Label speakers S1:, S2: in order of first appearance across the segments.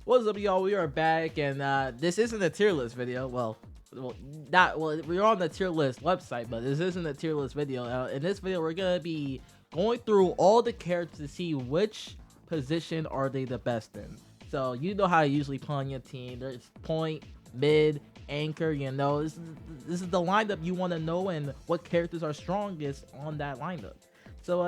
S1: What's up, y'all? We are back, and this isn't a tier list video. We're on the tier list website, but this isn't a tier list video. In this video, we're gonna be going through all the characters to see which position are they the best in. So you know how you usually play on your team. There's point, mid, anchor. You know, this is the lineup you want to know and what characters are strongest on that lineup. So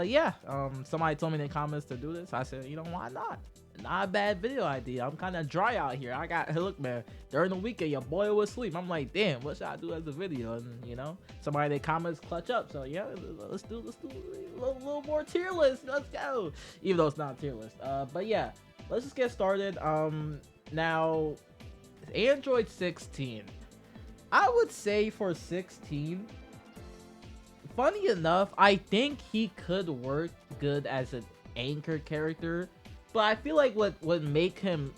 S1: somebody told me in the comments to do this. I said, you know, why not? Not a bad video idea. I'm kind of dry out here. Look, man, during the weekend your boy was asleep. I'm like, damn, what should I do as a video? And you know, somebody in the comments clutch up. So yeah, let's do a little more tier list. Let's go. Even though it's not a tier list. But yeah, let's just get started. Now, Android 16. I would say for 16, funny enough, I think he could work good as an anchor character. But I feel like what would make him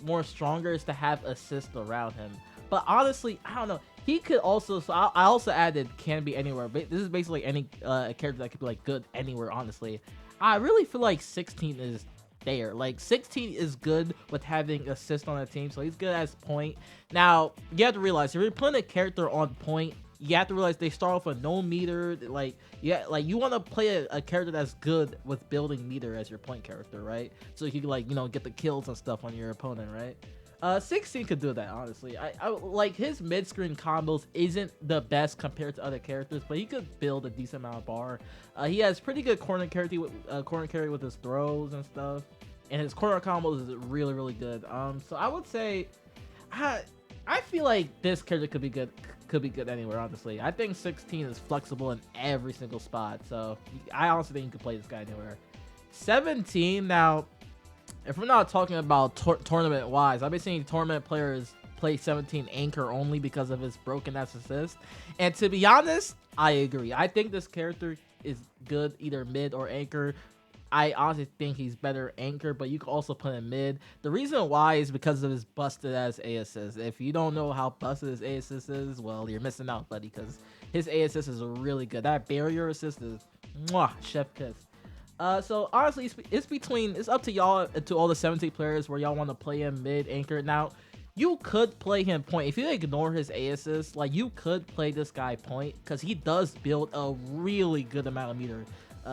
S1: more stronger is to have assists around him. But honestly, I don't know. He could also, so I also added can be anywhere. But this is basically any character that could be like good anywhere, honestly. I really feel like 16 is there. Like 16 is good with having assist on the team. So he's good as point. Now, you have to realize if you're putting a character on point, you have to realize they start off with no meter. Like you want to play a character that's good with building meter as your point character, right? So you can, like, you know, get the kills and stuff on your opponent, right? 16 could do that, honestly. I like his mid-screen combos isn't the best compared to other characters, but he could build a decent amount of bar. He has pretty good corner carry with his throws and stuff, and his corner combos is really, really good. So I would say, I feel like this character could be good anywhere, honestly. I think 16 is flexible in every single spot, so I honestly think you could play this guy anywhere. 17, now, if we're not talking about tournament wise, I've been seeing tournament players play 17 anchor only because of his broken ass assist, and to be honest, I agree. I think this character is good either mid or anchor. I honestly think he's better anchor, but you can also put him mid. The reason why is because of his busted ass A assist. If you don't know how busted his A assist is, well, you're missing out, buddy, because his A assist is really good. That barrier assist is mwah, chef kiss. So honestly, it's up to y'all, to all the 17 players, where y'all want to play him mid, anchor. Now, you could play him point. If you ignore his A assist, like, you could play this guy point because he does build a really good amount of meter.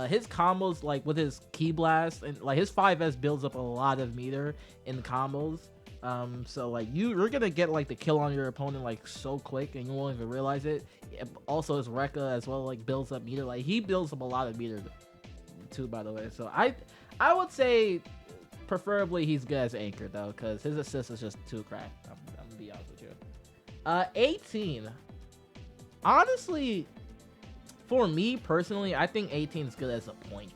S1: His combos, like with his key blast, and like his 5S builds up a lot of meter in combos. So like you're gonna get like the kill on your opponent like so quick, and you won't even realize it. Also, his Rekka as well like builds up meter. Like he builds up a lot of meter too, by the way. So I would say preferably he's good as anchor though, because his assist is just too cracked. I'm gonna be honest with you. 18. Honestly, for me personally, I think 18 is good as a point.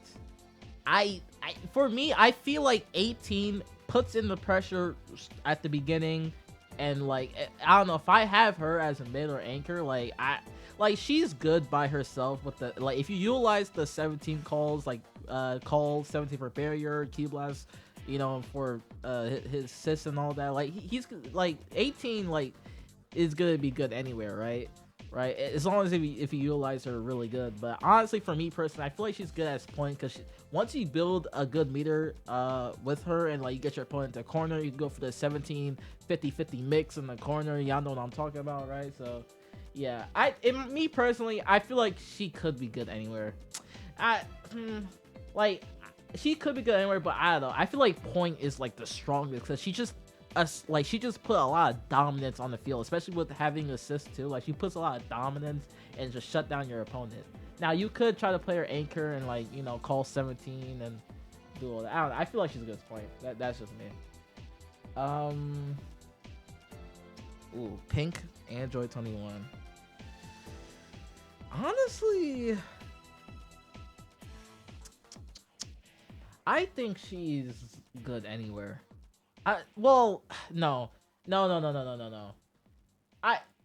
S1: For me, I feel like 18 puts in the pressure at the beginning, and like I don't know, if I have her as a mid or anchor, like she's good by herself with the, like, if you utilize the 17 calls, like call 17 for barrier, Q blast, you know, for his assists and all that, like he's like 18 like is gonna be good anywhere, right? As long as if you utilize her really good. But honestly, for me personally, I feel like she's good as point, because once you build a good meter with her, and like you get your opponent to corner, you can go for the 17 50-50 mix in the corner. Y'all know what I'm talking about, right? So yeah, me personally, I feel like she could be good anywhere. Like she could be good anywhere, but I don't know, I feel like point is like the strongest, because she just put a lot of dominance on the field, especially with having assists too. Like she puts a lot of dominance and just shut down your opponent. Now you could try to play her anchor and, like, you know, call 17 and do all that. I don't know, I feel like she's a good point. That's just me. Ooh, pink Android 21. Honestly, I think she's good anywhere. Well, no.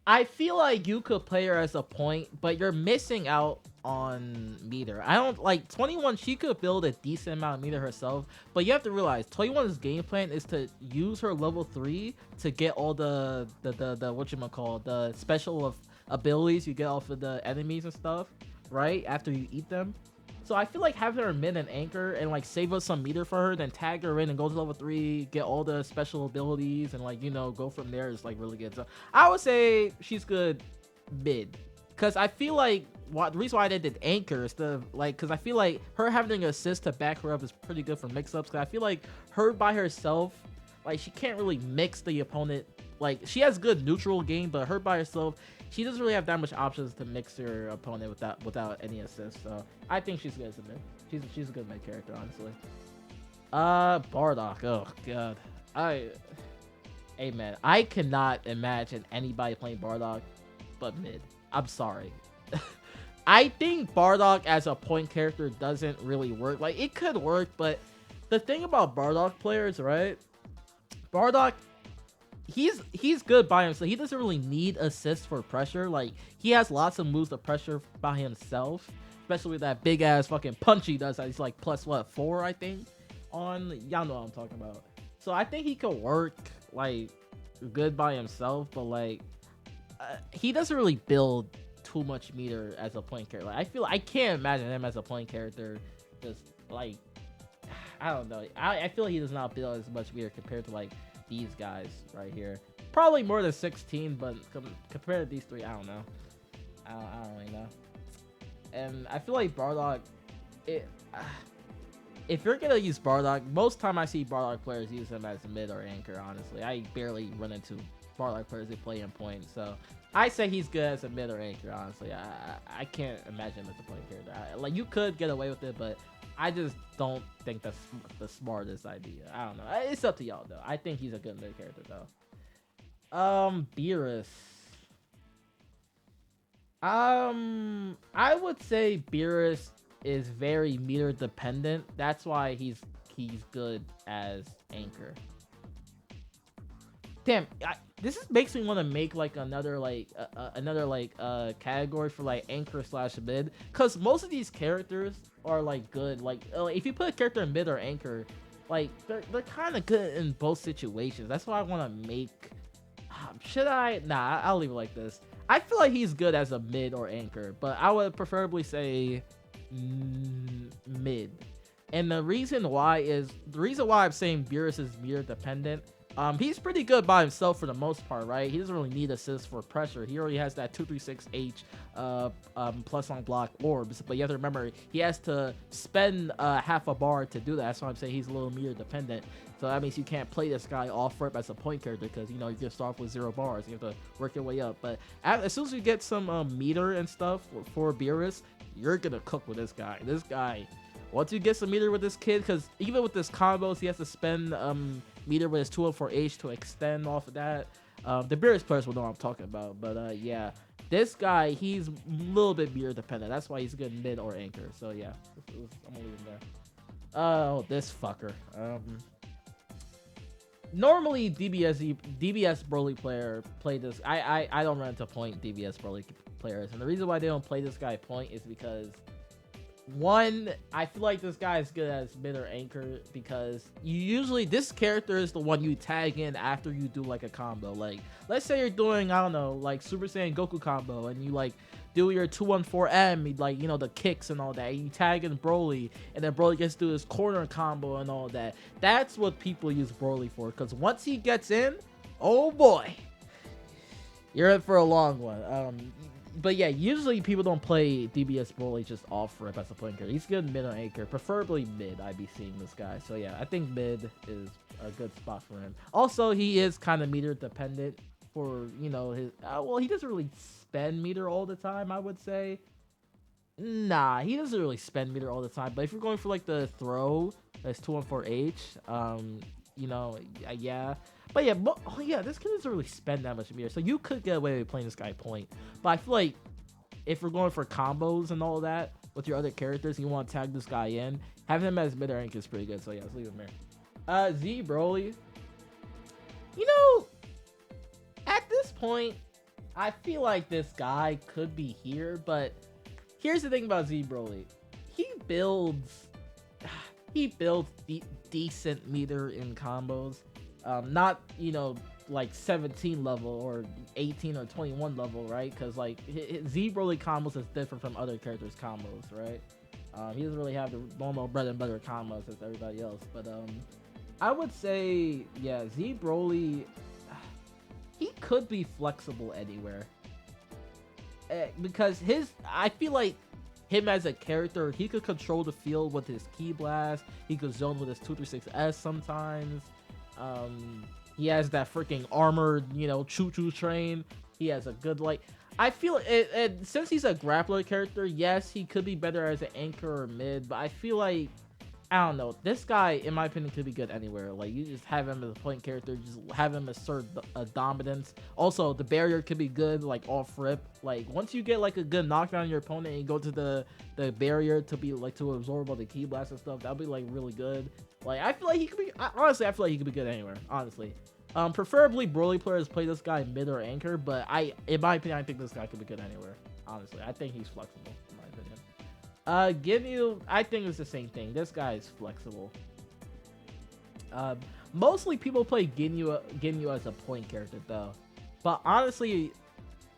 S1: I feel like you could play her as a point, but you're missing out on meter. I don't like 21. She could build a decent amount of meter herself, but you have to realize 21's game plan is to use her level 3 to get all the whatchamacallit, the special abilities you get off of the enemies and stuff, right? After you eat them. So I feel like having her mid and anchor and like save us some meter for her, then tag her in and go to level 3, get all the special abilities, and like, you know, go from there is like really good. So I would say she's good mid, because I feel like the reason why they did anchor is because I feel like her having an assist to back her up is pretty good for mix-ups, because I feel like her by herself, like, she can't really mix the opponent. Like, she has good neutral game, but her by herself, she doesn't really have that much options to mix her opponent without any assist. So I think she's good as a mid. She's a good mid character, honestly. Bardock. Oh god. Hey man, I cannot imagine anybody playing Bardock but mid. I'm sorry. I think Bardock as a point character doesn't really work. Like, it could work, but the thing about Bardock players, right? Bardock, he's good by himself. He doesn't really need assists for pressure. Like, he has lots of moves to pressure by himself, especially with that big ass fucking punch he does. That he's like plus what, 4, I think, on, y'all know what I'm talking about. So I think he could work like good by himself, but like he doesn't really build too much meter as a point character. Like, I can't imagine him as a point character. Just like, I don't know. I feel like he does not build as much meter compared to like these guys right here. Probably more than 16, but compared to these three, I don't know. I don't really know. And I feel like Bardock, if you're gonna use Bardock, most time I see Bardock players use him as a mid or anchor. Honestly, I barely run into Bardock players who play in point, so I say he's good as a mid or anchor. Honestly, I can't imagine him as a point character. Like, you could get away with it, but I just don't think that's the smartest idea. I don't know. It's up to y'all though. I think he's a good mid character though. Beerus. I would say Beerus is very meter dependent. That's why he's good as anchor. Damn, this makes me want to make like another category for like anchor / mid, because most of these characters are like good. Like, if you put a character in mid or anchor, like they're kind of good in both situations. That's why I want to make. Should I? Nah, I'll leave it like this. I feel like he's good as a mid or anchor, but I would preferably say mid. And the reason why I'm saying Beerus is meter dependent. He's pretty good by himself for the most part, right? He doesn't really need assists for pressure. He already has that 236H plus on block orbs, but you have to remember he has to spend half a bar to do that. That's why I'm saying he's a little meter dependent. So that means you can't play this guy off rip as a point character, because you know you just start off with 0 bars. You have to work your way up. But as soon as you get some meter and stuff for Beerus, you're gonna cook with this guy. This guy, once you get some meter with this kid, because even with this combos, he has to spend meter with his 204H to extend off of that. The Beerus players will know what I'm talking about, but yeah, this guy, he's a little bit meter dependent. That's why he's good mid or anchor. So yeah, I'm gonna leave him there. Oh, this fucker. Normally DBS Broly player play this. I don't run into point DBS Broly players, and the reason why they don't play this guy point is because, one, I feel like this guy is good as mid or anchor, because this character is the one you tag in after you do like a combo. Like, let's say you're doing, I don't know, like Super Saiyan Goku combo, and you like do your 214M, like, you know, the kicks and all that, and you tag in Broly, and then Broly gets to do his corner combo and all that. That's what people use Broly for, because once he gets in, oh boy, you're in for a long one. But yeah, usually people don't play DBS Broly just off rip as a point character. He's good mid or anchor, preferably mid. I'd be seeing this guy. So yeah, I think mid is a good spot for him. Also, he is kind of meter dependent for, you know, his. Well, he doesn't really spend meter all the time, I would say. Nah, he doesn't really spend meter all the time. But if you're going for like the throw, that's 214H. You know, yeah. But yeah, this kid doesn't really spend that much meter, so you could get away with playing this guy point. But I feel like if we're going for combos and all that with your other characters, and you want to tag this guy in, having him as mid or anchor is pretty good. So yeah, let's leave him there. Z Broly. You know, at this point, I feel like this guy could be here, but here's the thing about Z Broly. He builds decent meter in combos. Not, you know, like 17 level or 18 or 21 level, right? Because like Z Broly combos is different from other characters' combos, right? He doesn't really have the normal bread and butter combos as everybody else. But I would say, yeah, Z Broly, he could be flexible anywhere. Because I feel like him as a character, he could control the field with his Ki Blast. He could zone with his 236S sometimes. He has that freaking armored, choo-choo train. He has a good, I feel it, since he's a grappler character, yes, he could be better as an anchor or mid, but I feel like, I don't know, this guy, in my opinion, could be good anywhere. Like, you just have him as a point character, just have him assert a dominance. Also, the barrier could be good, like, off rip. Like, once you get, like, a good knockdown on your opponent and you go to the barrier to be, like, to absorb all the Ki Blasts and stuff, that'll be, like, really good. Like, I feel like he could be, honestly, I feel like he could be good anywhere, honestly. Preferably Broly players play this guy mid or anchor, but in my opinion, I think this guy could be good anywhere. Honestly, I think he's flexible, in my opinion. Ginyu, I think it's the same thing. This guy is flexible. Mostly people play Ginyu as a point character though, but honestly,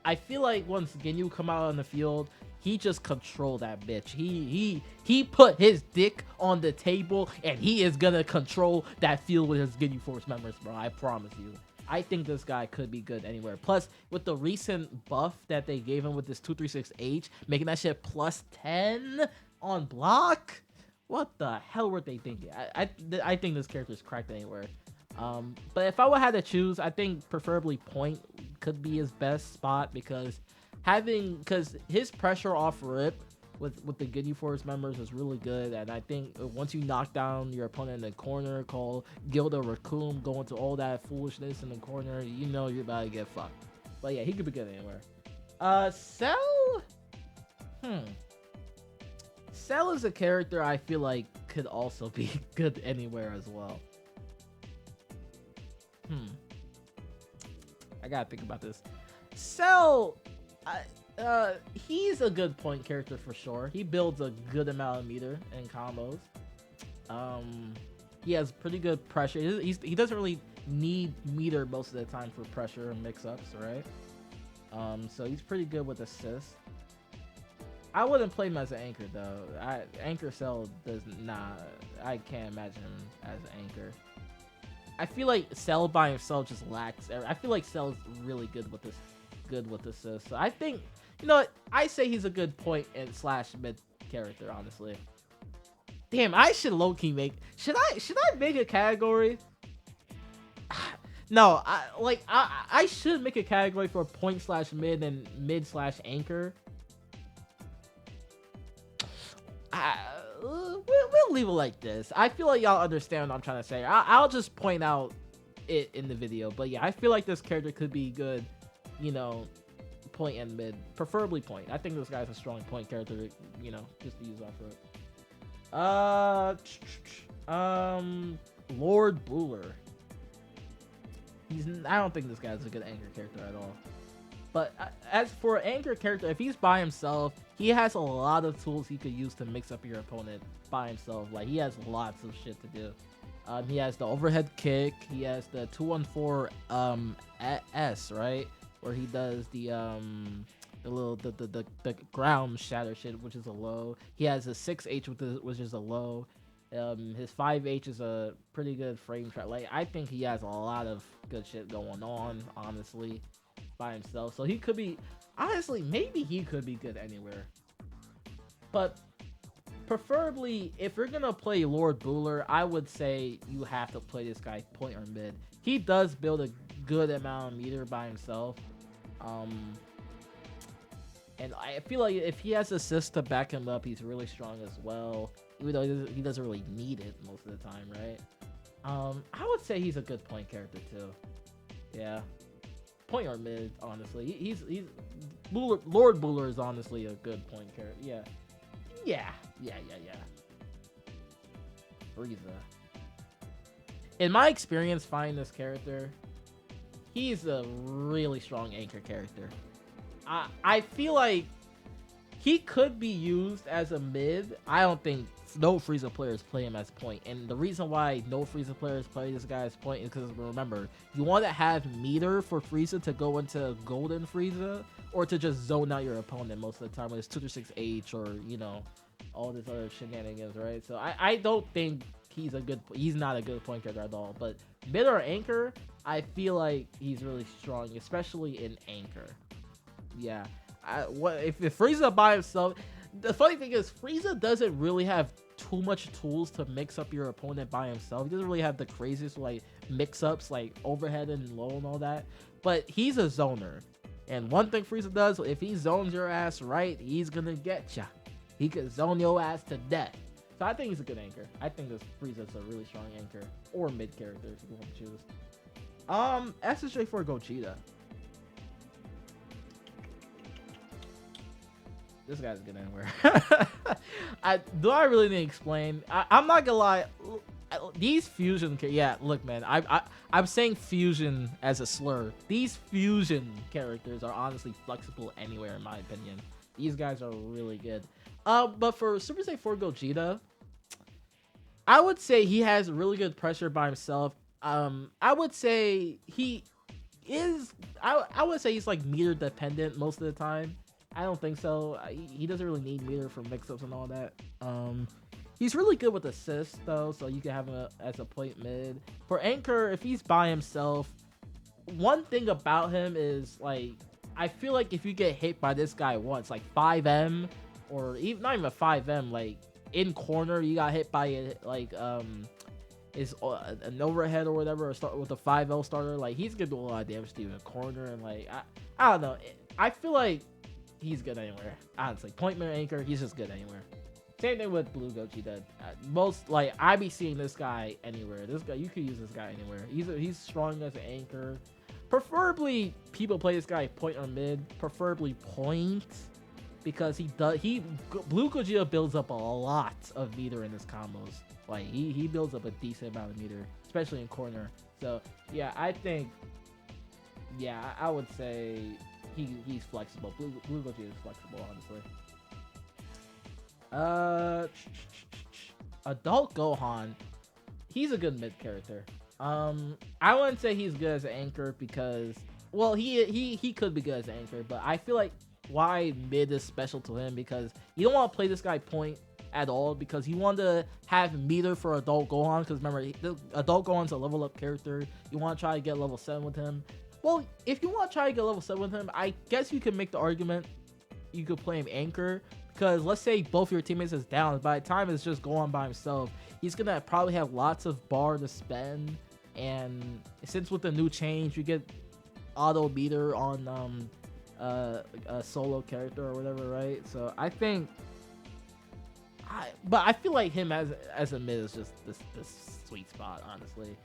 S1: I feel like once Ginyu come out on the field, he just control that bitch. He put his dick on the table, and he is gonna control that field with his Ginyu Force members, bro. I promise you. I think this guy could be good anywhere. Plus, with the recent buff that they gave him with this 236H, making that shit plus 10 on block, what the hell were they thinking? I think this character is cracked anywhere. But if I would have to choose, I think preferably point could be his best spot because his pressure off rip with the Ginyu Force members is really good, and I think once you knock down your opponent in the corner, call Gilda Raccoon, go into all that foolishness in the corner, you know you're about to get fucked. But yeah, he could be good anywhere. Cell? Cell is a character I feel like could also be good anywhere as well. I gotta think about this. Cell, he's a good point character for sure. He builds a good amount of meter and combos. He has pretty good pressure. He doesn't really need meter most of the time for pressure and mix-ups, right? So he's pretty good with assists. I wouldn't play him as an anchor though. Anchor Cell does not. I can't imagine him as an anchor. I feel like Cell by himself just lacks. I feel like Cell's really good with this, assists. So I think, you know what? I say he's a good point and slash mid character. Honestly, damn, I should low key make. Should I make a category? No, I should make a category for point slash mid and mid slash anchor. We'll leave it like this. I feel like y'all understand what I'm trying to say. I'll just point out it in the video. But yeah, I feel like this character could be good, you know, point and mid. Preferably point. I think this guy's a strong point character, you know, just to use off it. Lord Buller. I don't think this guy's a good anchor character at all. But as for an anchor character, if he's by himself, he has a lot of tools he could use to mix up your opponent by himself. Like, he has lots of shit to do. He has the overhead kick. He has the 214 S, right? Where he does the ground shatter shit, which is a low. He has a 6H, which is a low. His 5H is a pretty good frame trap. Like, I think he has a lot of good shit going on, honestly, by himself. So he could be, honestly, maybe he could be good anywhere. But preferably, if you're gonna play Lord Buller, I would say you have to play this guy point or mid. He does build a good amount of meter by himself. And I feel like if he has assists to back him up, he's really strong as well. Even though he doesn't really need it most of the time, right? I would say he's a good point character too. Yeah, point or mid, honestly. He's Buller, Lord Buller is honestly a good point character. Yeah. Frieza. In my experience finding this character, he's a really strong anchor character. I feel like he could be used as a mid. I don't think no Frieza players play him as point. And the reason why no Frieza players play this guy as point is because, remember, you want to have meter for Frieza to go into Golden Frieza, or to just zone out your opponent most of the time with his 236H, or, you know, all this other shenanigans, right? So I don't think he's not a good point character at all. But mid or anchor, I feel like he's really strong, especially in anchor. Yeah, if Frieza by himself? The funny thing is Frieza doesn't really have too much tools to mix up your opponent by himself. He doesn't really have the craziest like mix-ups like overhead and low and all that. But he's a zoner. And one thing Frieza does, if he zones your ass right, he's gonna get ya. He could zone your ass to death. So I think he's a good anchor. I think this Frieza's a really strong anchor. Or mid character if you want to choose. SSJ for Gogeta. This guy's good anywhere. I really need to explain? I'm not gonna lie. These fusion, yeah. Look, man. I'm saying fusion as a slur. These fusion characters are honestly flexible anywhere, in my opinion. These guys are really good. But for Super Saiyan 4 Gogeta, I would say he has really good pressure by himself. I would say he is. I would say he's like meter dependent most of the time. I don't think so. He doesn't really need meter for mix-ups and all that. He's really good with assists though, so you can have him as a point mid. For anchor, if he's by himself, one thing about him is like I feel like if you get hit by this guy once, like 5M or even not even a 5M, like in corner you got hit by it, like is an overhead or whatever, or start with a 5L starter, like he's gonna do a lot of damage to you in corner, and like I don't know. I feel like he's good anywhere. Honestly, point mid anchor, he's just good anywhere. Same thing with Blue Gogeta. Most like I be seeing this guy anywhere. This guy, you could use this guy anywhere. He's strong as an anchor. Preferably people play this guy point or mid. Preferably point, because Blue Gogeta builds up a lot of meter in his combos. Like he builds up a decent amount of meter, especially in corner. So yeah, I think I would say he's flexible. Blue Gogeta is flexible, honestly. Adult Gohan, he's a good mid character. I wouldn't say he's good as an anchor because, well, he could be good as an anchor, but I feel like why mid is special to him because you don't want to play this guy point at all, because you want to have meter for Adult Gohan, because remember, Adult Gohan's a level up character. You want to try to get level 7 with him. Well, if you want to try to get level 7 with him, I guess you could make the argument you could play him anchor. Because let's say both your teammates is down, by the time it's just Gohan by himself, he's gonna probably have lots of bar to spend. And since with the new change, you get auto meter on a solo character or whatever, right? So I think, but I feel like him as a mid is just this sweet spot, honestly.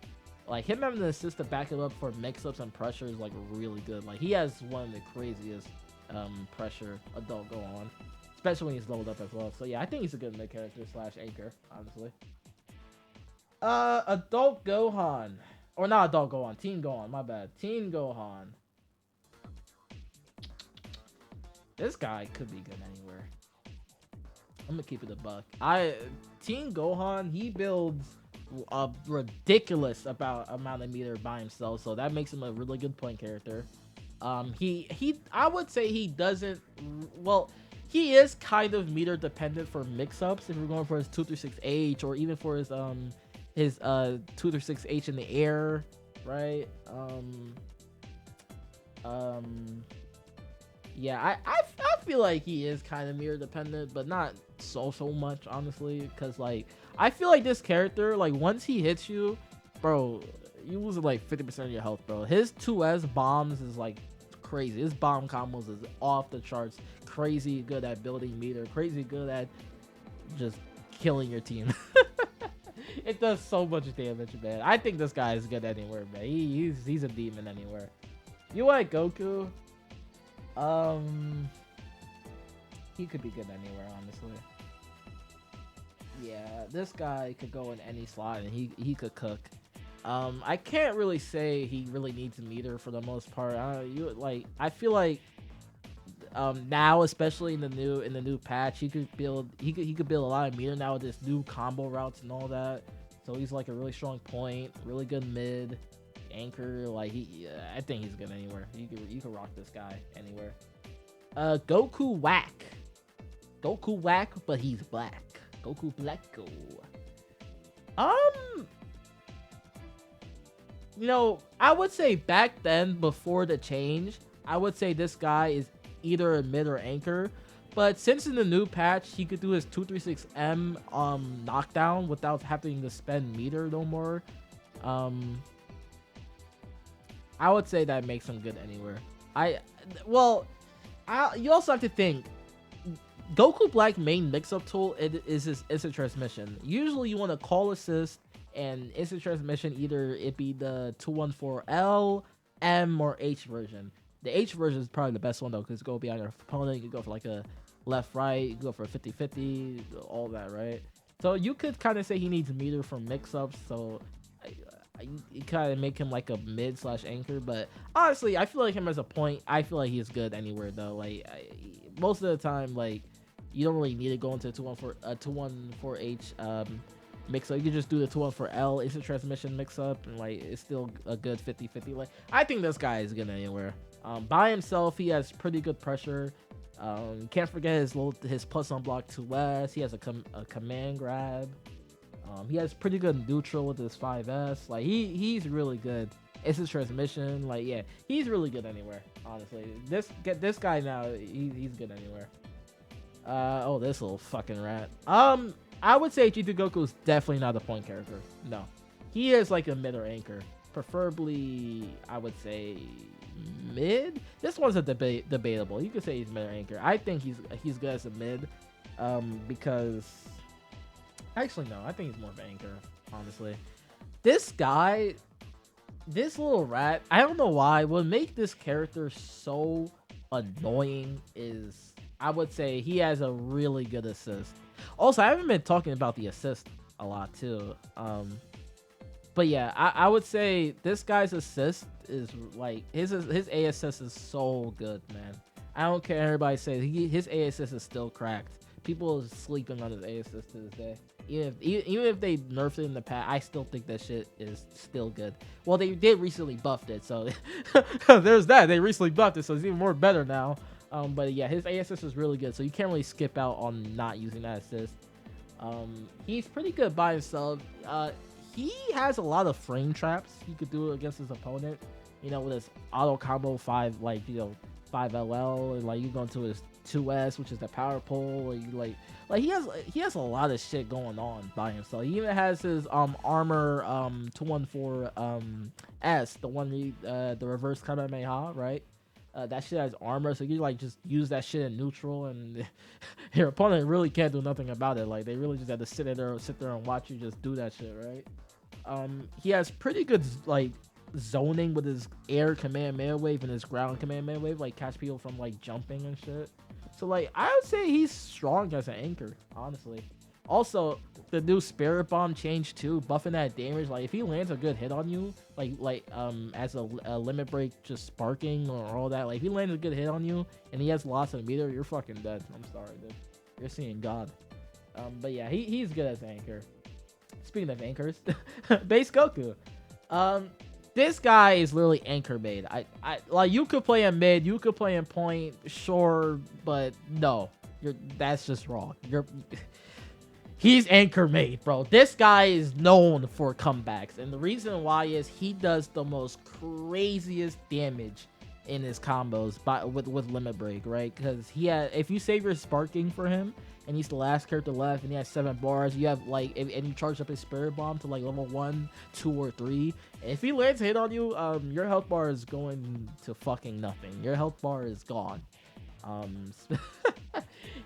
S1: Like him having an assist to back it up for mix-ups and pressure is like really good. Like he has one of the craziest pressure Adult Gohan. Especially when he's leveled up as well. So yeah, I think he's a good mid character / anchor, honestly. Adult Gohan. Or not Adult Gohan, Tien Gohan, my bad. Tien Gohan. This guy could be good anywhere. I'm gonna keep it a buck. Tien Gohan, he builds a ridiculous amount of meter by himself, so that makes him a really good point character. I would say he doesn't, well, he is kind of meter dependent for mix-ups if you're going for his 236H, or even for his 236H in the air, right? Yeah, I feel like he is kind of meter dependent, but not so much, honestly, because like I feel like this character, like once he hits you, bro, you lose like 50% of your health, bro. His 2S bombs is like crazy. His bomb combos is off the charts. Crazy good at building meter. Crazy good at just killing your team. It does so much damage, man. I think this guy is good anywhere, man. He's a demon anywhere. You like Goku? He could be good anywhere, honestly. Yeah, this guy could go in any slot and he could cook. I can't really say he really needs a meter for the most part. I feel like now, especially in the new patch, he could build a lot of meter now with this new combo routes and all that. So he's like a really strong point, really good mid anchor. Like I think he's good anywhere. You can rock this guy anywhere. Goku whack. Goku whack, but he's black. Goku Blacko. Um, you know, I would say back then, before the change, I would say this guy is either a mid or anchor. But since in the new patch, he could do his 236M knockdown without having to spend meter no more. I would say that makes him good anywhere. You also have to think, Goku Black main mix-up tool is his instant transmission. Usually you want to call assist and instant transmission, either it be the 214L, M, or H version. The H version is probably the best one though, because go beyond your opponent, you can go for like a left-right, you can go for a 50-50, all that, right? So you could kind of say he needs meter for mix-ups, so you kind of make him like a mid/anchor. But honestly, I feel like him as a point, I feel like he's good anywhere though. Like most of the time, like you don't really need to go into a 214H mix up. You can just do the 214L instant transmission mix up, and like it's still a good 50-50. Like I think this guy is good anywhere. By himself, he has pretty good pressure. Can't forget his plus on block 2S. He has a command grab. He has pretty good neutral with his 5S. Like he's really good. Instant transmission. Like yeah, he's really good anywhere. Honestly, this guy now, he's good anywhere. Oh, this little fucking rat. I would say G2 Goku is definitely not a point character. No, he is like a mid or anchor. Preferably, I would say mid. This one's a debatable. You could say he's mid or anchor. I think he's good as a mid, because actually no, I think he's more of an anchor. Honestly, this guy, this little rat, I don't know why. What make this character so annoying is I would say he has a really good assist. Also, I haven't been talking about the assist a lot too. But yeah, I would say this guy's assist is like his A assist is so good, man. I don't care everybody says his A assist is still cracked. People are sleeping on his A assist to this day. Even if they nerfed it in the past, I still think that shit is still good. Well, they did recently buffed it, so there's that. They recently buffed it, so it's even more better now. But yeah, his A assist is really good, so you can't really skip out on not using that assist. He's pretty good by himself. He has a lot of frame traps he could do against his opponent. You know, with his auto combo 5LL, and like you go into his 2S, which is the power pole, or you like he has a lot of shit going on by himself. He even has his armor 214 S, the one the reverse Kamehameha, right? That shit has armor, so you like just use that shit in neutral, and your opponent really can't do nothing about it. Like they really just have to sit there and watch you just do that shit, right? He has pretty good like zoning with his air Kamehameha wave and his ground Kamehameha wave, like catch people from like jumping and shit. So like I would say he's strong as an anchor, honestly. Also, the new Spirit Bomb change too, buffing that damage. Like if he lands a good hit on you, as a limit break, just sparking or all that. Like if he lands a good hit on you and he has lots of meter, you're fucking dead. I'm sorry, dude. You're seeing God. But yeah, he's good as an anchor. Speaking of anchors, Base Goku. This guy is literally anchor made. I like you could play him mid, you could play him point, sure, but no, that's just wrong. He's anchor made, bro. This guy is known for comebacks, and the reason why is he does the most craziest damage in his combos with limit break, right? Because if you save your sparking for him, and he's the last character left, and he has 7 bars, you have like, and you charge up his Spirit Bomb to like level 1, 2, or 3. And if he lands a hit on you, your health bar is going to fucking nothing. Your health bar is gone.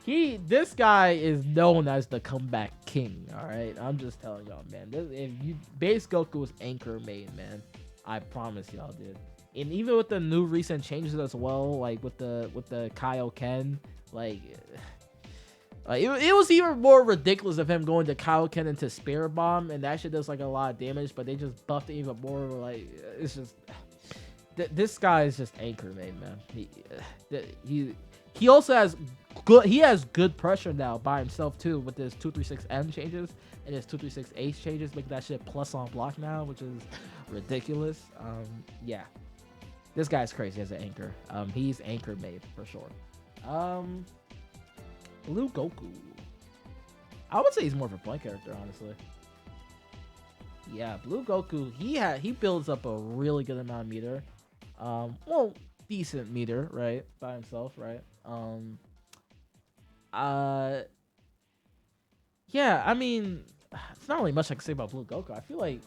S1: This guy is known as the comeback king. All right, I'm just telling y'all, man. Base Goku was anchor made, man. I promise y'all, dude. And even with the new recent changes as well, like with the Kaioken, like. It was even more ridiculous of him going to Kaioken into Spirit Bomb, and that shit does like a lot of damage, but they just buffed it even more. Like it's just this guy is just anchor made, man. He also has good pressure now by himself too, with his 236M changes and his 236H changes, making that shit plus on block now, which is ridiculous. Yeah, this guy's crazy as an anchor. He's anchor made for sure. Blue Goku. I would say he's more of a point character, honestly. Yeah, Blue Goku. He builds up a really good amount of meter. Well, decent meter, right, by himself, right? Uh, yeah. I mean, it's not really much I can say about Blue Goku. I feel like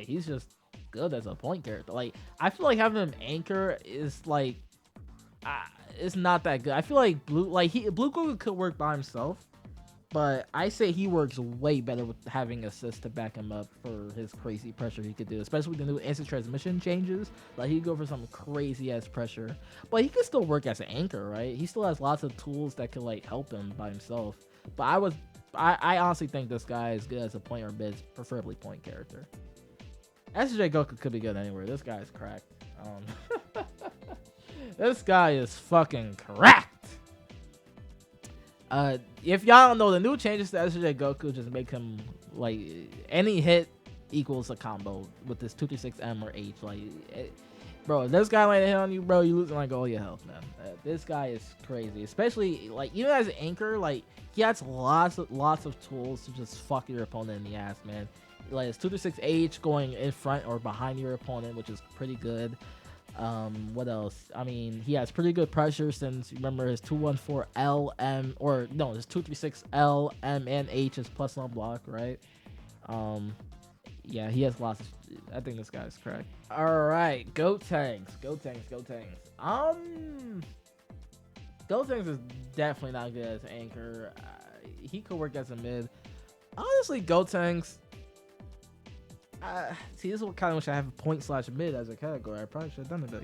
S1: he's just good as a point character. Like, I feel like having him anchor is like, it's not that good. I feel like Blue Goku could work by himself. But I say he works way better with having assists to back him up for his crazy pressure he could do, especially with the new instant transmission changes. Like, he could go for some crazy ass pressure, but he could still work as an anchor, right? He still has lots of tools that could like help him by himself. But I honestly think this guy is good as a point or mid, preferably point character. SJ Goku could be good anywhere. This guy is cracked. This guy is fucking cracked. If y'all don't know, the new changes to SJ Goku just make him like any hit equals a combo with this 236M or H. Like, bro, if this guy land a hit on you, bro, you losing like all your health, man. This guy is crazy, especially like even as an anchor. Like, he has lots of tools to just fuck your opponent in the ass, man. Like, it's 236H going in front or behind your opponent, which is pretty good. What else? I mean, he has pretty good pressure since, remember, his 214L, M, or no, his 236L, M, and H is plus on block, right? Yeah, he has lots of, I think this guy's correct. Alright, Gotenks. Gotenks is definitely not good as an anchor. He could work as a mid. Honestly, Gotenks, see, this is what kind of wish I have point/mid as a category. I probably should have done it, but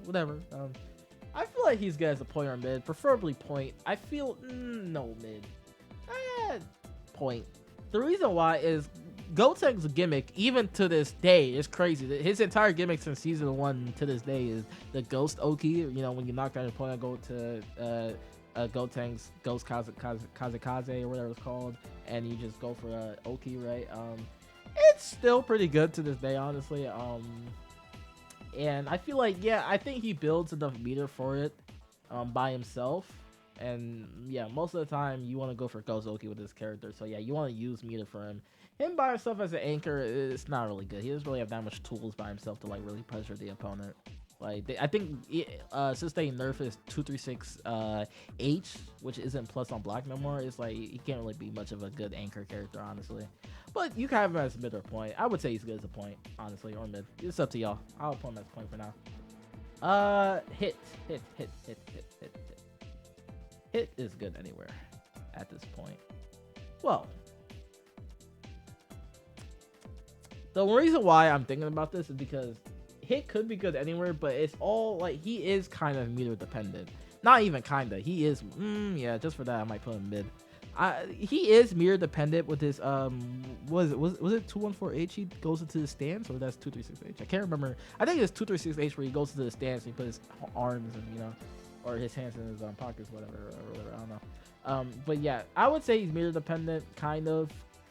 S1: whatever. I feel like he's good as a point or mid, preferably point. I feel no mid, point. The reason why is Gotenks' gimmick, even to this day, is crazy. His entire gimmick since season 1 to this day is the Ghost Oki. When you knock down your opponent, go to Gotenks, Ghost Kazekaze or whatever it's called, and you just go for Oki, right? It's still pretty good to this day, honestly. And I feel like, yeah, I think he builds enough meter for it by himself. And yeah, most of the time you want to go for Gozoki with this character. So yeah, you want to use meter for him. Him by himself as an anchor, it's not really good. He doesn't really have that much tools by himself to like really pressure the opponent. Like, I think since they nerfed his 236 H, which isn't plus on block no more, it's like he can't really be much of a good anchor character, honestly. But you can have him as mid or point. I would say he's good as a point, honestly, or mid. It's up to y'all. I'll put him as point for now. Hit is good anywhere at this point. Well, the reason why I'm thinking about this is because Hit could be good anywhere, but it's all like he is kind of meter dependent. Not even kinda. He is. Yeah, just for that I might put him mid. He is meter dependent with his was it 214H he goes into the stance, or that's 236H? I can't remember. I think it's 236H where he goes into the stance and he puts his arms and or his hands in his pockets, whatever. I don't know. But yeah, I would say he's meter dependent, kind of,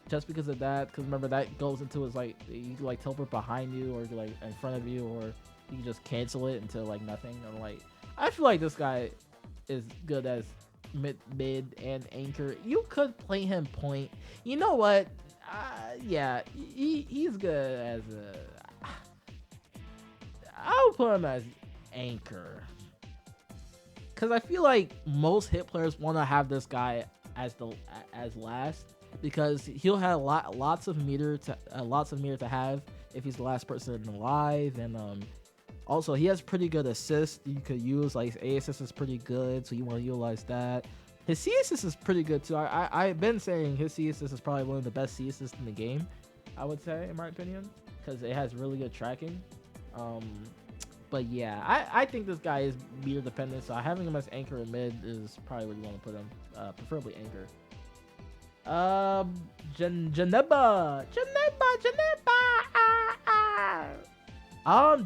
S1: just because of that. Because remember, that goes into his like, you can like teleport behind you or like in front of you, or you can just cancel it into like nothing. And like, I feel like this guy is good as mid and anchor. You could play him point. You know what? Yeah, he's good as a. I'll put him as anchor, because I feel like most hit players want to have this guy as last, because he'll have lots of meter to have if he's the last person alive, and also he has pretty good assist you could use. Like, his A assist is pretty good, so you want to utilize that. His C assist is pretty good too. I've been saying his C assist is probably one of the best C assists in the game, I would say, in my opinion, because it has really good tracking. But yeah, I think this guy is meter dependent, so having him as anchor and mid is probably where you want to put him, preferably anchor. Janemba.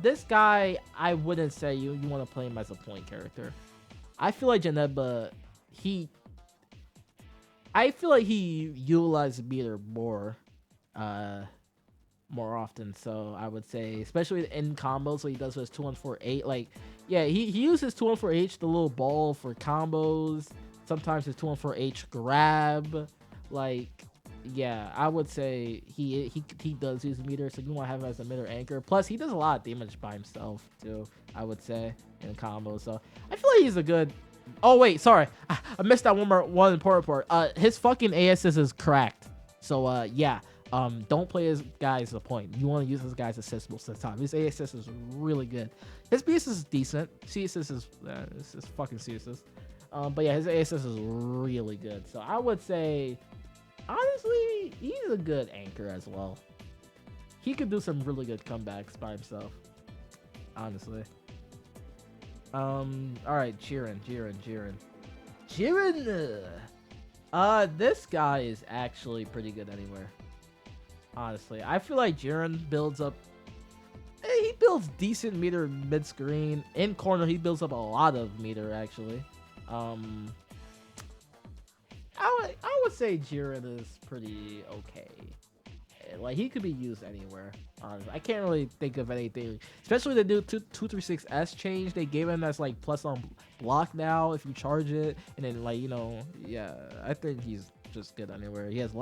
S1: This guy, I wouldn't say you want to play him as a point character. I feel like Janemba, I feel like he utilizes meter more often. So I would say, especially in combos, so he does his 2148. Like, yeah, he uses 2148, the little ball, for combos, Sometimes his 214H grab, like, yeah, I would say he does use meter, so you want to have him as a meter anchor. Plus, he does a lot of damage by himself too, I would say, in combos. So I feel like he's a good. Oh wait, sorry, I missed out one important part. His fucking ASS is cracked. So yeah, don't play his guy as a point. You want to use his guy's assist most of the time. His ASS is really good. His BS is decent. CSS is fucking CSS. But yeah, his ASS is really good. So I would say, honestly, he's a good anchor as well. He could do some really good comebacks by himself. Honestly. All right, Jiren. This guy is actually pretty good anywhere. Honestly, I feel like Jiren builds up. He builds decent meter mid screen. In corner, he builds up a lot of meter actually. I would say Jiren is pretty okay. Like, he could be used anywhere. Honestly, I can't really think of anything, especially the new 236S change. They gave him that's like plus on block now if you charge it, and then like, you know, yeah, I think he's just good anywhere. He has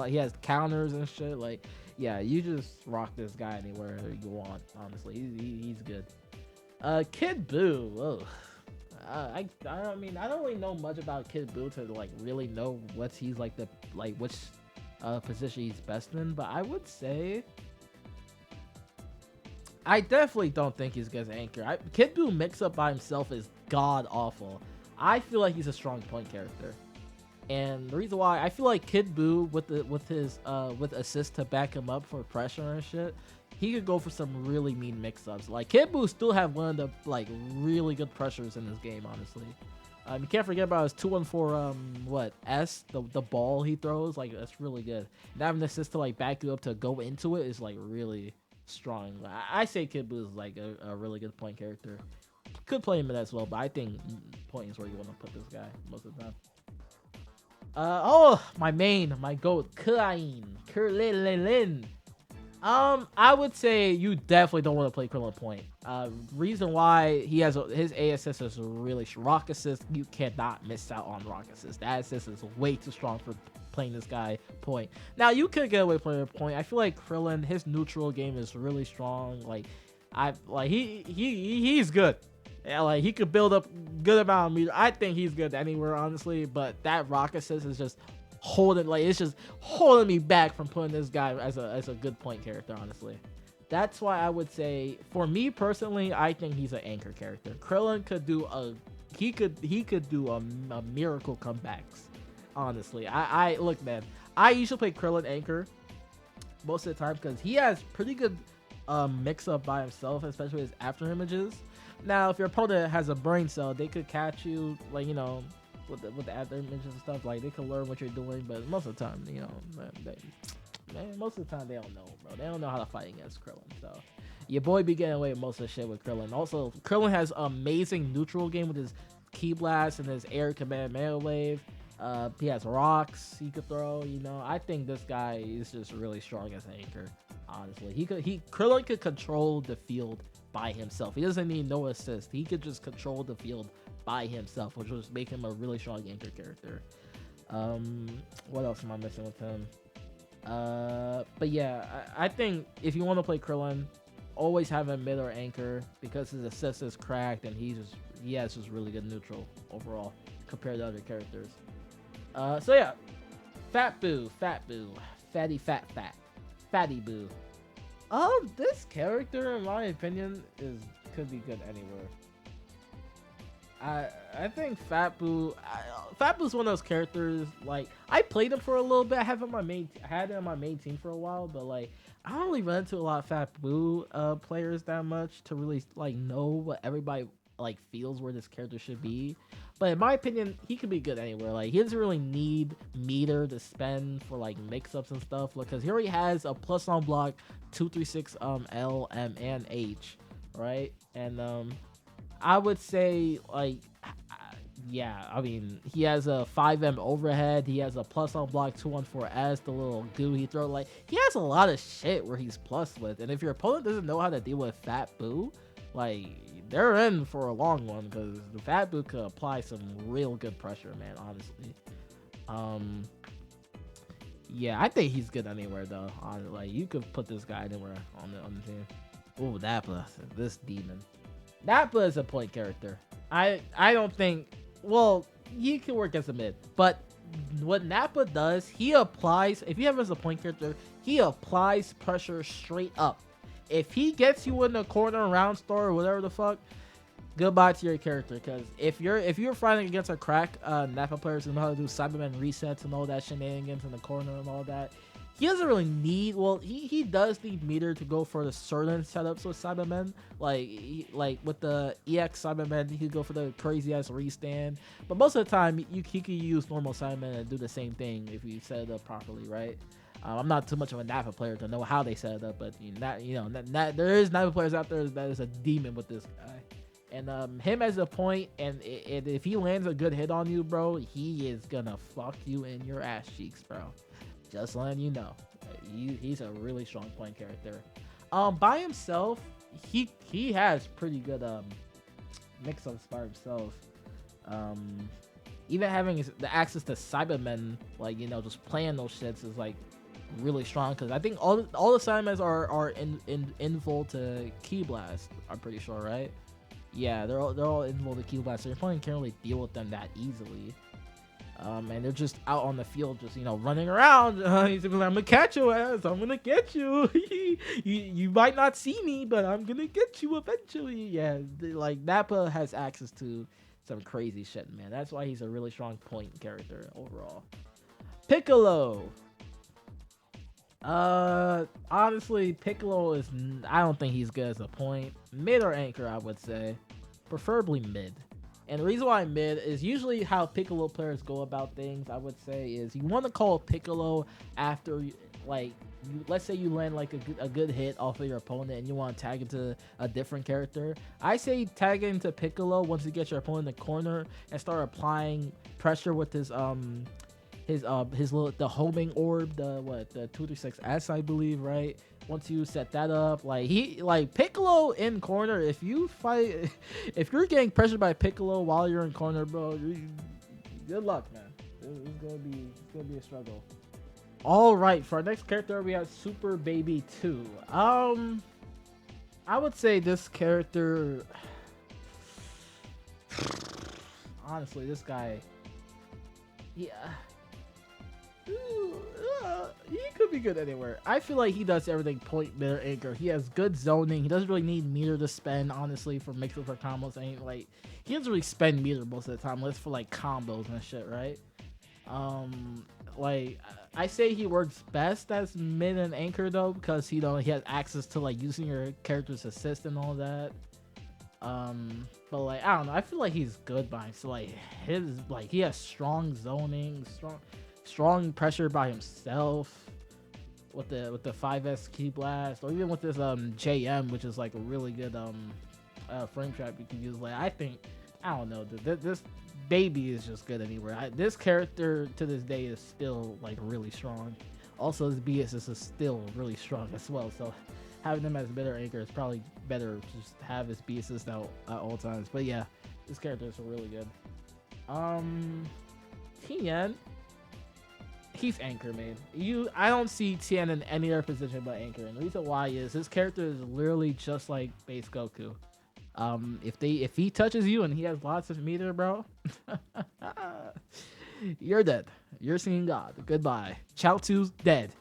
S1: counters and shit. Like, yeah, you just rock this guy anywhere you want. Honestly, he's good. Kid Buu. Ugh. I mean, I don't really know much about Kid Buu to like really know what he's like which position he's best in, but I would say I definitely don't think he's good as anchor. Kid Buu mix up by himself is god awful. I feel like he's a strong point character, and the reason why I feel like Kid Buu with his assist to back him up for pressure and shit, he could go for some really mean mix-ups. Like, Kid Buu still have one of the like really good pressures in this game, honestly. You can't forget about his 214 the ball he throws. Like, that's really good. And having an assist to like back you up to go into it is like really strong. I say Kid Buu is like a really good point character. Could play him in as well, but I think point is where you want to put this guy most of the time. My goat, Krillin. I would say you definitely don't want to play Krillin point. Reason why his A assist is really rock assist. You cannot miss out on rock assist. That assist is way too strong for playing this guy point. Now you could get away playing point. I feel like Krillin, his neutral game is really strong. Like, he's good. Yeah, like, he could build up good amount of meter. I think he's good anywhere, honestly. But that rock assist is just it's just holding me back from putting this guy as a good point character, honestly. That's why I would say, for me personally, I think he's an anchor character. Krillin could do he could do a miracle comebacks, honestly. I look, man, I usually play Krillin anchor most of the time because he has pretty good mix up by himself, especially his after images. Now, if your opponent has a brain cell, they could catch you, like, you know, with the after images and stuff. Like, they can learn what you're doing, but most of the time, you know, most of the time they don't know, bro. They don't know how to fight against Krillin. So your boy be getting away with most of the shit with Krillin. Also, Krillin has amazing neutral game with his Ki Blast and his air command melee wave. He has rocks he could throw. You know, I think this guy is just really strong as an anchor. Honestly, Krillin could control the field by himself. He doesn't need no assist. He could just control the field by himself, which would make him a really strong anchor character. What else am I missing with him? But yeah, I think if you want to play Krillin, always have him mid or anchor because his assist is cracked and he has just really good neutral overall compared to other characters. So yeah, Fat Buu, Fatty Buu. This character, in my opinion, could be good anywhere. I think Fat Buu is one of those characters, like, I played him for a little bit. I had him on my main team for a while, but like, I don't really run into a lot of Fat Buu players that much to really like know what everybody like feels where this character should be. But in my opinion, he could be good anywhere. Like, he doesn't really need meter to spend for like mix-ups and stuff, because he already has a plus on block 236 L, M, and H, right? And I would say, like, yeah, I mean, he has a 5M overhead. He has a plus on block 214S, the little goo he throws. Like, he has a lot of shit where he's plus with. And if your opponent doesn't know how to deal with Fat Buu, like, they're in for a long one because the Fat Buu could apply some real good pressure, man. Honestly, yeah, I think he's good anywhere though. Like you could put this guy anywhere on the team. Oh, Nappa, this demon. Nappa is a point character. I don't think. Well, he can work as a mid, but what Nappa does, he applies. If you have him as a point character, he applies pressure straight up. If he gets you in the corner, round star, or whatever the fuck, goodbye to your character. Because if you're fighting against a crack Nappa players who know how to do Cyberman resets and all that shenanigans in the corner and all that, he doesn't really need. Well, he does need meter to go for the certain setups with Cybermen. Like with the EX Cybermen, he could go for the crazy ass restand. But most of the time, he could use normal Cybermen and do the same thing if you set it up properly, right? I'm not too much of a Nappa player to know how they set it up, but there is Nappa players out there that is a demon with this guy. And him as a point, and if he lands a good hit on you, bro, he is gonna fuck you in your ass cheeks, bro. Just letting you know, he's a really strong point character. By himself, he has pretty good mix-ups by himself. Even having the access to Cybermen, like just playing those shits is like really strong because I think all the Cybermen are in full to Ki Blast. I'm pretty sure, right? Yeah, they're all in full to Ki Blast, so your opponent can't really deal with them that easily. And they're just out on the field, just running around. He's like, "I'm gonna catch your ass. I'm gonna get you. you might not see me, but I'm gonna get you eventually." Yeah, like Nappa has access to some crazy shit, man. That's why he's a really strong point character overall. Piccolo. Honestly, Piccolo is. I don't think he's good as a point. Mid or anchor, I would say. Preferably mid. And the reason why mid is usually how Piccolo players go about things, I would say, is you want to call Piccolo after, let's say you land like a good hit off of your opponent and you want to tag into a different character. I say tag into Piccolo once you get your opponent in the corner and start applying pressure with his little the homing orb, the 236S, I believe, right? Once you set that up, Piccolo in corner, if you're getting pressured by Piccolo while you're in corner, bro, good luck, man. It's gonna be a struggle. All right, for our next character, we have Super Baby 2. I would say this character, honestly, this guy, yeah. He could be good anywhere. I feel like he does everything point, mid, or anchor. He has good zoning. He doesn't really need meter to spend, honestly, for mix-up for combos. He doesn't really spend meter most of the time. Unless for combos and shit, right? I say he works best as mid and anchor though, because he has access to using your character's assist and all that. But I don't know. I feel like he's good by himself. He has strong zoning, strong pressure by himself with the 5S Ki Blast, or even with this JM, which is a really good frame trap you can use. I don't know, this baby is just good anywhere. This character to this day is still really strong. Also, his BS is still really strong as well, so having him as better anchor is probably better to just have his BS out at all times. But yeah, this character is really good. Tien, he's anchor, man. I don't see Tien in any other position but anchor, and the reason why is his character is literally just like base Goku. If he touches you and he has lots of meter, bro, you're dead. You're seeing God. Goodbye. Chaozu's dead.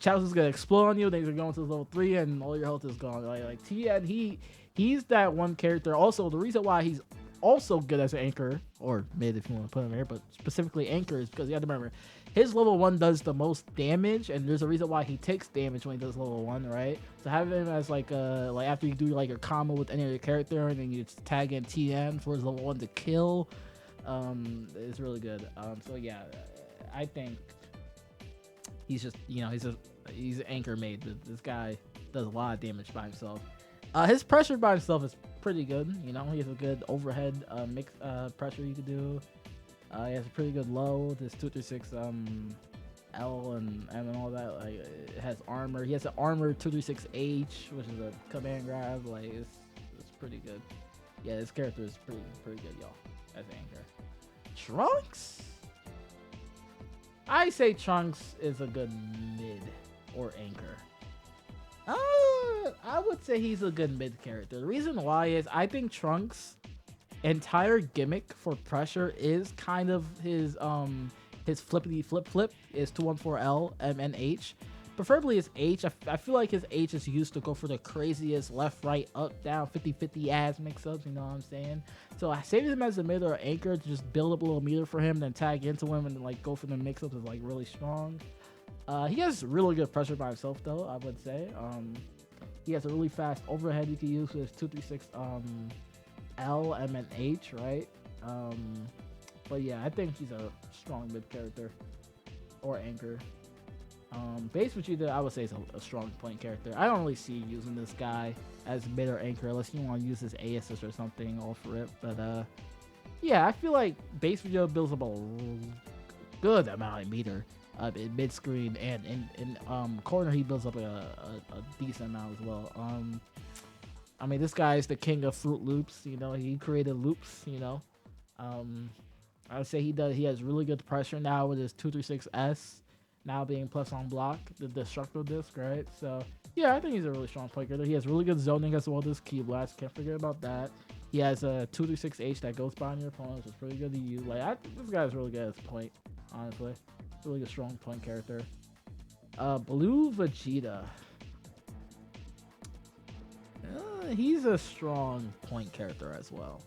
S1: Chaozu's gonna explode on you. Then you're going to level 3, and all your health is gone. Tien, he's that one character. Also, the reason why he's also good as an anchor, or mid if you want to put him here, but specifically anchor, is because you have to remember his level 1 does the most damage, and there's a reason why he takes damage when he does level 1, right? So having him as after you do your combo with any other character and then you tag in Tien for his level 1 to kill, is really good. So yeah, I think he's just he's an anchor made. This guy does a lot of damage by himself. His pressure by himself is pretty good. He has a good overhead mix pressure you could do. He has a pretty good low. This 236 L and all that. It has armor. He has an armor 236H, which is a command grab. It's pretty good. Yeah, this character is pretty good, y'all. As anchor. Trunks? I say Trunks is a good mid or anchor. I would say he's a good mid character. The reason why is I think Trunks' entire gimmick for pressure is kind of his flippity flip is 214L and H. Preferably his H. I feel like his H is used to go for the craziest left, right, up, down, 50-50 ass mix-ups, you know what I'm saying? So I saved him as a mid or anchor to just build up a little meter for him, then tag into him and like go for the mix-ups is like really strong. He has really good pressure by himself though, I would say. He has a really fast overhead you can use with his 236 L, M, and H, right? But yeah, I think he's a strong mid character or anchor. Base Vegeta, I would say is a strong point character. I don't really see using this guy as mid or anchor unless you want to use his A assist or something all for it. But yeah, I feel like Base Vegeta builds up a good amount of meter in mid screen, and in corner he builds up a decent amount as well. I mean, this guy is the king of Fruit Loops. You know, he created loops. You know, I would say he has really good pressure now with his 236S. Now being plus on block, the destructible disc, right? So yeah, I think he's a really strong point guard. He has really good zoning as well as key blast. Can't forget about that. He has a 236H that goes by on your opponent, which is pretty good to use. Like this guy's really good as a point, honestly. Really good strong point character. Blue Vegeta. He's a strong point character as well.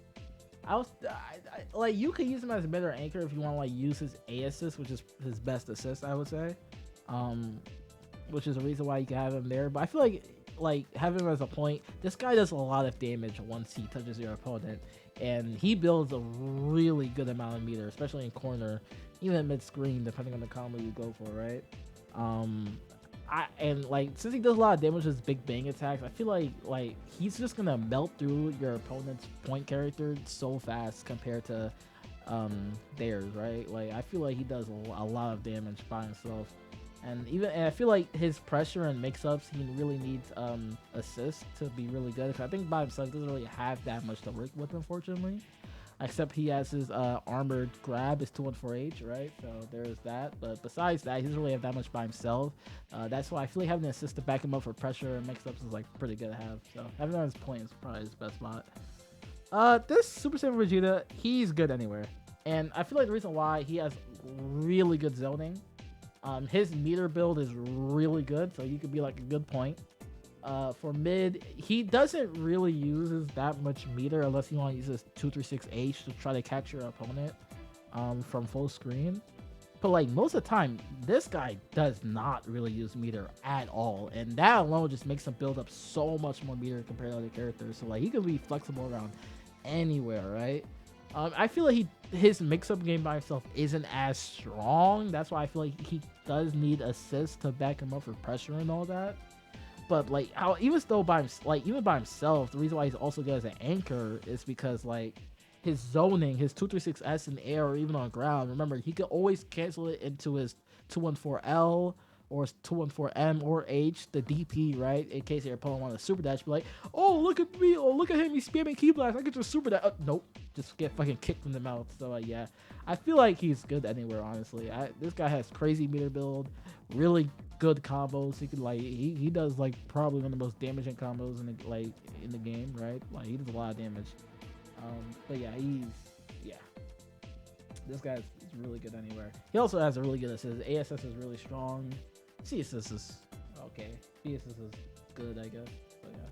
S1: Like you could use him as a mid or anchor if you want to like use his A assist, which is his best assist, I would say. Which is a reason why you can have him there. But I feel like having him as a point, this guy does a lot of damage once he touches your opponent, and he builds a really good amount of meter, especially in corner, even mid screen, depending on the combo you go for, right? And like since he does a lot of damage with his big bang attacks, I feel like he's just gonna melt through your opponent's point character so fast compared to theirs, right? Like I feel like he does a lot of damage by himself, and I feel like his pressure and mix-ups, he really needs assists to be really good. Cause I think by himself he doesn't really have that much to work with, unfortunately. Except he has his armored grab, his 214H, right? So there's that. But besides that, he doesn't really have that much by himself. That's why I feel like having an assist to back him up for pressure and mix-ups is like pretty good to have. So having him on his point is probably his best spot. This Super Saiyan Vegeta, he's good anywhere. And I feel like the reason why he has really good zoning. His meter build is really good, so he could be like a good point. For mid, he doesn't really use that much meter unless you want to use his 236H to try to catch your opponent from full screen. But like most of the time, this guy does not really use meter at all, and that alone just makes him build up so much more meter compared to other characters. So like he can be flexible around anywhere, right? I feel like his mix-up game by himself isn't as strong. That's why I feel like he does need assists to back him up for pressure and all that. But like, even by himself, the reason why he's also good as an anchor is because like his zoning, his 236S in air or even on ground. Remember, he could always cancel it into his 214L or his 214M or H, the DP, right? In case your opponent wants a super dash, be like, oh look at me, oh look at him, he's spamming key blast. I could just super dash. Nope, just get fucking kicked in the mouth. So yeah, I feel like he's good anywhere. Honestly, this guy has crazy meter build, really good combos. He could like he does like probably one of the most damaging combos in the game, right? Like he does a lot of damage. But yeah, this guy's really good anywhere. He also has a really good assist. ASS is really strong. C assist is okay. B assist is good, I guess. But yeah.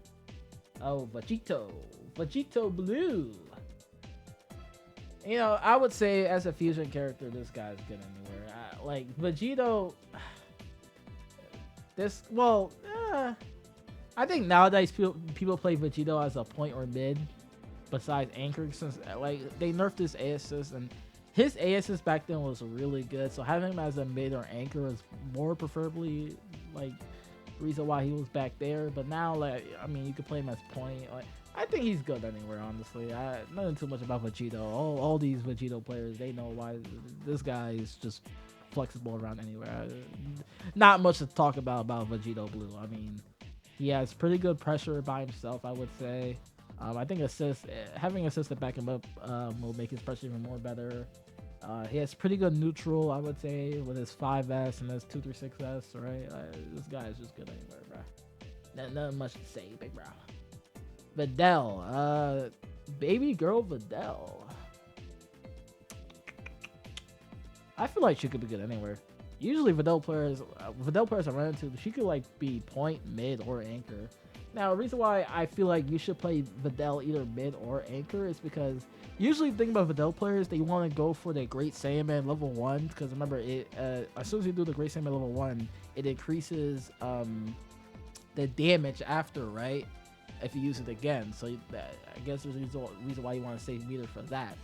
S1: Oh, Vegito Blue. You know, I would say as a fusion character, this guy's good anywhere. Like Vegito. I think nowadays people play Vegito as a point or mid, besides anchor, since like they nerfed his A assist, and his A assist back then was really good. So having him as a mid or anchor is more preferably like reason why he was back there. But now, like I mean, you could play him as point. Like I think he's good anywhere. Honestly, nothing too much about Vegito. All these Vegito players, they know why this guy is just flexible around anywhere. Not much to talk about Vegito Blue. I mean, he has pretty good pressure by himself, I would say. I think having assist to back him up will make his pressure even more better. He has pretty good neutral, I would say, with his 5S and his 236S, right? This guy is just good anywhere, bro. Nothing much to say, big bro. Videl, baby girl Videl. I feel like she could be good anywhere. Usually Videl players I run into, she could like be point, mid, or anchor. Now, the reason why I feel like you should play Videl either mid or anchor is because usually the thing about Videl players, they want to go for the Great Saiyaman level 1, because remember, as soon as you do the Great Saiyaman level 1, it increases the damage after, right? If you use it again. So I guess there's a reason why you want to save meter for that.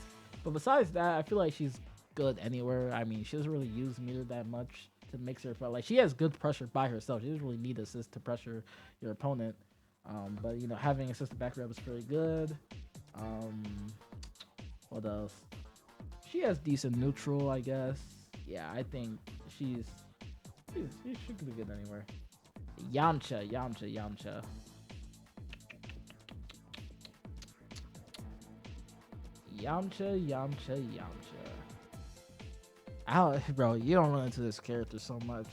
S1: But besides that, I feel like she's good anywhere. I mean, she doesn't really use meter that much to mix her, but like she has good pressure by herself. She doesn't really need assist to pressure your opponent. But you know, having assisted back rub is pretty good. What else? She has decent neutral, I guess. Yeah, I think she could be good anywhere. Yamcha. Bro, you don't run into this character so much.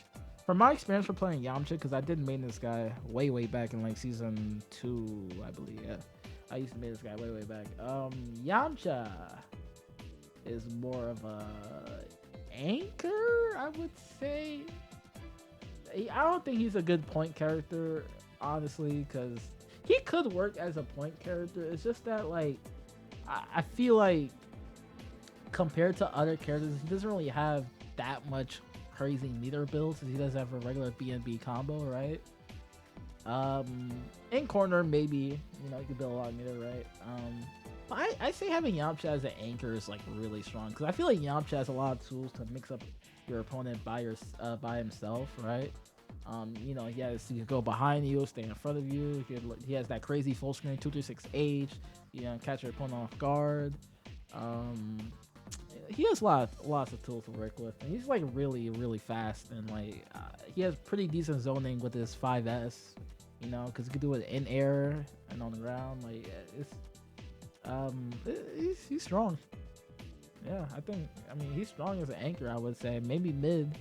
S1: From my experience for playing Yamcha, because I did main this guy way back in like season 2, I believe. Yeah, I used to main this guy way back. Yamcha is more of a anchor, I would say. I don't think he's a good point character, honestly, because he could work as a point character. It's just that like I feel like compared to other characters, he doesn't really have that much crazy meter builds, because he does have a regular BNB combo, right? In corner, maybe, you know, you could build a lot of meter, right? But I say having Yamcha as an anchor is like really strong, because I feel like Yamcha has a lot of tools to mix up your opponent by himself, right? You know, he can go behind you, stay in front of you. He has that crazy full screen 236H. You know, catch your opponent off guard. He has lots of tools to work with, and he's like really fast, and like he has pretty decent zoning with his 5S, you know, because he can do it in air and on the ground. Like he's strong. Yeah, I mean he's strong as an anchor, I would say. Maybe mid,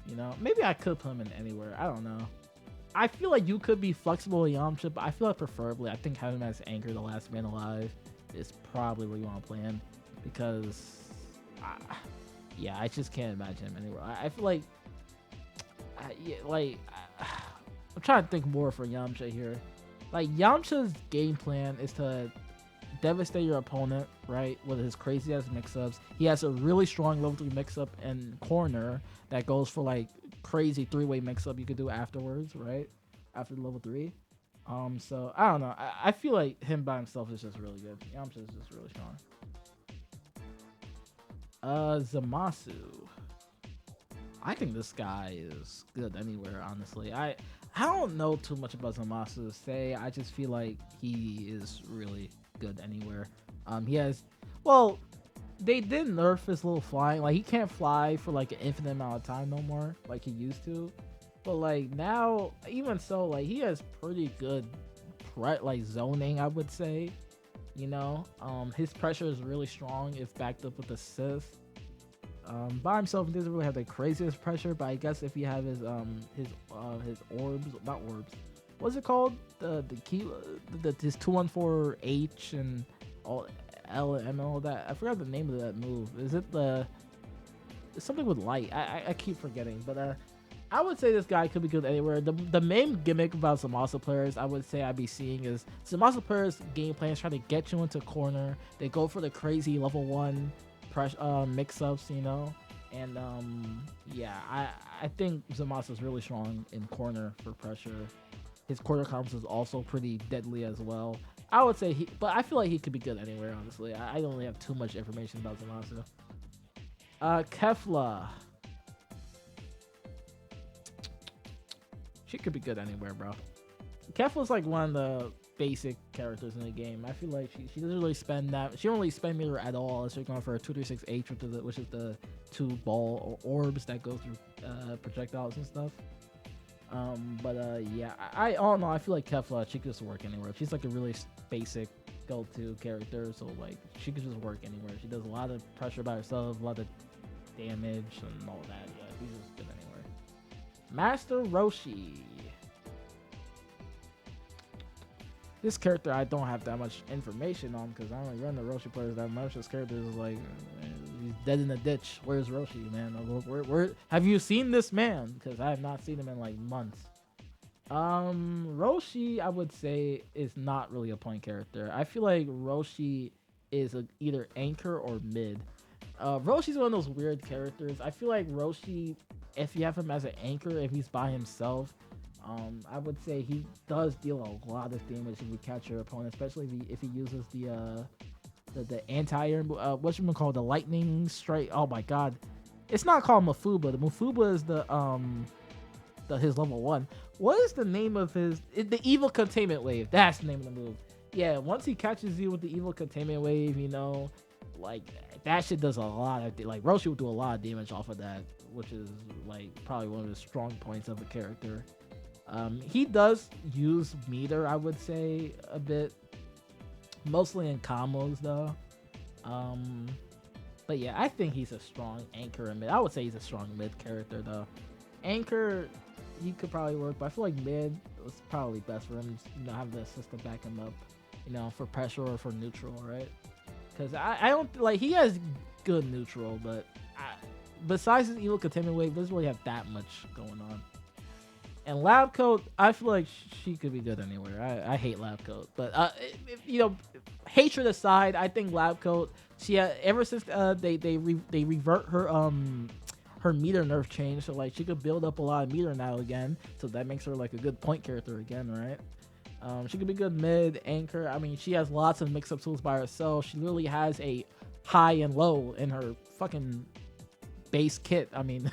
S1: you know, maybe I could put him in anywhere. I don't know. I feel like you could be flexible with Yamcha, but I feel like preferably I think having him as anchor, the last man alive, is probably where you want to play him, because yeah, I just can't imagine him anywhere. I feel like, I'm trying to think more for Yamcha here. Like, Yamcha's game plan is to devastate your opponent, right, with his crazy ass mix-ups. He has a really strong level 3 mix-up in corner that goes for like crazy 3-way mix-up you could do afterwards, right, after level 3. So I don't know. I feel like him by himself is just really good. Yamcha is just really strong. Zamasu. I think this guy is good anywhere, honestly. I don't know too much about Zamasu to say. I just feel like he is really good anywhere. He has, well, they did nerf his little flying. Like, he can't fly for like an infinite amount of time no more, like he used to. But like now, even so, like he has pretty good like zoning, I would say. You know, his pressure is really strong if backed up with assist. By himself, he doesn't really have the craziest pressure, but I guess if you have his orbs, not orbs, what's it called? The key, his 214H and all L and all that. I forgot the name of that move. Is it it's something with light? I keep forgetting, but I would say this guy could be good anywhere. The main gimmick about Zamasu players, I would say I'd be seeing, is Zamasu players' game plan is trying to get you into corner. They go for the crazy level 1 mix-ups, you know, and yeah, I think Zamasu is really strong in corner for pressure. His corner combos is also pretty deadly as well. I would say but I feel like he could be good anywhere, honestly. I don't really have too much information about Zamasu. Kefla. She could be good anywhere, bro. Kefla's like one of the basic characters in the game. I feel like she doesn't really spend that. She don't really spend meter at all unless you're going for a 236H, which is the 2 ball or orbs that go through projectiles and stuff. Yeah, I don't know. I feel like Kefla, she could just work anywhere. She's like a really basic go-to character, so like she could just work anywhere. She does a lot of pressure by herself, a lot of damage and all that. Yeah, she's just good anywhere. Master Roshi. This character I don't have that much information on because I don't run the Roshi players that much. This character is like, he's dead in the ditch. Where's Roshi, man? Where have you seen this man? Because I have not seen him in like months. Roshi, I would say, is not really a point character. I feel like Roshi is either anchor or mid. Roshi's one of those weird characters. I feel like Roshi, if you have him as an anchor, if he's by himself, I would say he does deal a lot of damage if you catch your opponent, especially if he uses the anti-air, what you call the lightning strike. Oh my god, it's not called Mafuba. The Mafuba is his level 1. What is the name of the evil containment wave? That's the name of the move. Yeah, once he catches you with the evil containment wave, you know, like that shit does a lot of like Roshi will do a lot of damage off of that, which is like probably one of the strong points of the character. He does use meter, I would say, a bit, mostly in combos though. But yeah, I think he's a strong anchor in mid. I would say he's a strong mid character though. Anchor, he could probably work, but I feel like mid was probably best for him. You know, have the assist to back him up, you know, for pressure or for neutral, right? Because I don't like he has good neutral, but besides his evil containment wave, doesn't really have that much going on. And Lab Coat, I feel like she could be good anywhere. I hate Lab Coat, but you know, hatred aside, I think Lab Coat, she ever since they revert her meter nerf change, so like she could build up a lot of meter now again, so that makes her like a good point character again, right? She could be good mid, anchor. I mean, she has lots of mix-up tools by herself. She literally has a high and low in her fucking base kit. I mean,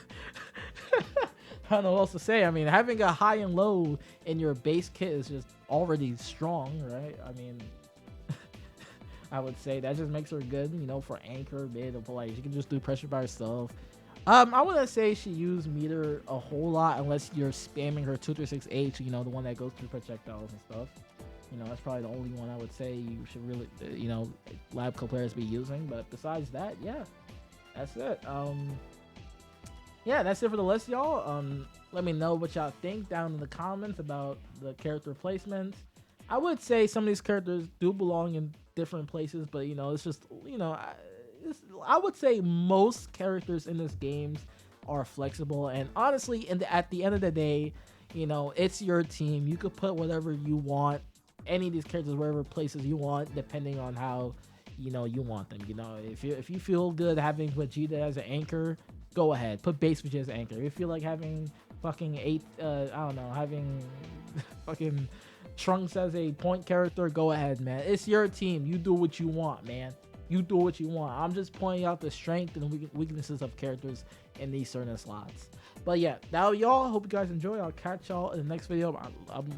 S1: I don't know what else to say. I mean, having a high and low in your base kit is just already strong, right? I mean, I would say that just makes her good, you know, for anchor, mid, or like she can just do pressure by herself. I wouldn't say she used meter a whole lot unless you're spamming her 236H, you know, the one that goes through projectiles and stuff. You know, that's probably the only one I would say you should really, you know, Lab Co players be using. But besides that, yeah, that's it. Yeah, that's it for the list, y'all. Let me know what y'all think down in the comments about the character placements. I would say some of these characters do belong in different places, but you know, it's just, you know, I would say most characters in this game are flexible, and honestly, at the end of the day, you know, it's your team. You could put whatever you want, any of these characters, wherever places you want, depending on how, you know, you want them. You know, if you feel good having Vegeta as an anchor, go ahead, put base Vegeta as an anchor. If you feel like having fucking having fucking Trunks as a point character, go ahead, man. It's your team. You do what you want, man. You do what you want. I'm just pointing out the strength and weaknesses of characters in these certain slots. But yeah, now y'all, hope you guys enjoy. I'll catch y'all in the next video.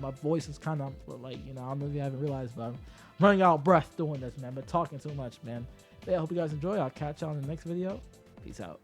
S1: My voice is kind of like, you know, I don't know if you haven't realized, but I'm running out of breath doing this, man. But talking too much, man. But yeah, I hope you guys enjoy. I'll catch y'all in the next video. Peace out.